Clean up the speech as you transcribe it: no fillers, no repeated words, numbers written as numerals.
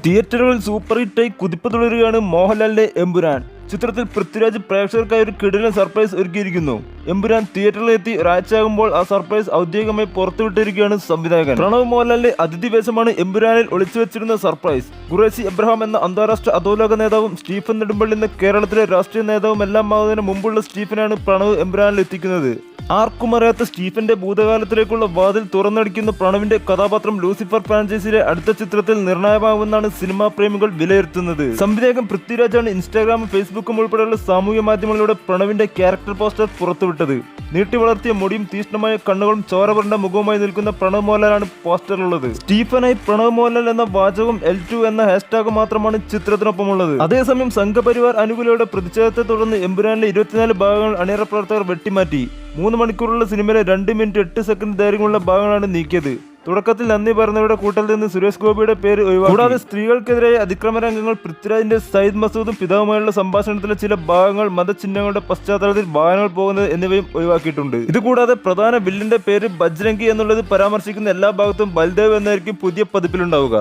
തിയേറ്ററുകളിൽ സൂപ്പർ ഹിറ്റായി കുതിപ്പ് തുടരുകയാണ് മോഹൻലാലിന്റെ എമ്പുരാൻ. ചിത്രത്തിൽ പൃഥ്വിരാജ് പ്രേക്ഷകർക്കായി ഒരു കിടിലൻ സർപ്രൈസ് ഒരുക്കിയിരിക്കുന്നു. എമ്പുരാൻ തിയേറ്ററിലെത്തി ഒരാഴ്ചയാകുമ്പോൾ ആ സർപ്രൈസ് ഔദ്യോഗികമായി പുറത്തുവിട്ടിരിക്കുകയാണ് സംവിധായകൻ. പ്രണവ് മോഹൻലാലിന്റെ അതിഥി വേഷമാണ് എമ്പുരാനിൽ ഒളിച്ചു വെച്ചിരുന്ന സർപ്രൈസ്. ഖുറേഷി എബ്രഹാം എന്ന അന്താരാഷ്ട്ര അധോലോക നേതാവും സ്റ്റീഫൻ നെടുമ്പള്ളി എന്ന കേരളത്തിലെ രാഷ്ട്രീയ നേതാവും എല്ലാം ആവുന്നതിന് മുമ്പുള്ള സ്റ്റീഫനാണ് പ്രണവ് എമ്പുരാനിൽ എത്തിക്കുന്നത്. ആർക്കും അറിയാത്ത സ്റ്റീഫന്റെ ഭൂതകാലത്തിലേക്കുള്ള വാതിൽ തുറന്നടിക്കുന്ന പ്രണവിന്റെ കഥാപാത്രം ലൂസിഫർ ഫ്രാഞ്ചൈസിയിലെ അടുത്ത ചിത്രത്തിൽ നിർണായകമാവുമെന്നാണ് സിനിമാ പ്രേമികൾ വിലയിരുത്തുന്നത്. സംവിധായകൻ പൃഥ്വിരാജാണ് ഇൻസ്റ്റാഗ്രാമും ഫേസ്ബുക്കും ഉൾപ്പെടെയുള്ള സാമൂഹ്യ മാധ്യമങ്ങളിലൂടെ പ്രണവിന്റെ ക്യാരക്ടർ പോസ്റ്റർ പുറത്തുവിട്ടത്. നീട്ടി വളർത്തിയ മുടിയും തീഷ്ണമായ കണ്ണുകളും ചോര പുരണ്ട മുഖവുമായി നിൽക്കുന്ന പ്രണവ് മോഹൻലാലാണ് പോസ്റ്ററിലുള്ളത്. സ്റ്റീഫനായി പ്രണവ് മോഹൻലാൽ എന്ന വാചകവും L2 എന്ന ഹാഷ്ടാഗ് മാത്രമാണ് ചിത്രത്തിനൊപ്പമുള്ളത്. അതേസമയം സംഘപരിവാർ അനുകൂലികളുടെ പ്രതിഷേധത്തെ തുടർന്ന് എമ്പുരാനിലെ 24 ഭാഗങ്ങൾ അണിയറ പ്രവർത്തകർ വെട്ടിമാറ്റി. 3 മണിക്കൂറുള്ള സിനിമയിലെ 2 മിനിറ്റ് 8 സെക്കൻഡ് ദൈർഘ്യമുള്ള ഭാഗങ്ങളാണ് നീക്കിയത്. തുടക്കത്തിൽ നന്ദി പറഞ്ഞവരുടെ കൂട്ടത്തിൽ നിന്ന് സുരേഷ് ഗോപിയുടെ പേര് ഒഴിവാക്കി. കൂടാതെ സ്ത്രീകൾക്കെതിരായ അതിക്രമ രംഗങ്ങൾ, പൃഥ്വിരാജിന്റെ സയ്യിദ് മസൂദും പിതാവുമായുള്ള സംഭാഷണത്തിലെ ചില ഭാഗങ്ങൾ, മതചിഹ്നങ്ങളുടെ പശ്ചാത്തലത്തിൽ വാഹനങ്ങൾ പോകുന്നത് എന്നിവയും ഒഴിവാക്കിയിട്ടുണ്ട്. ഇതുകൂടാതെ പ്രധാന വില്ലിന്റെ പേര് ബജ്രംഗി എന്നുള്ളത് പരാമർശിക്കുന്ന എല്ലാ ഭാഗത്തും ബൽദേവ് എന്നായിരിക്കും പുതിയ പതിപ്പിലുണ്ടാവുക.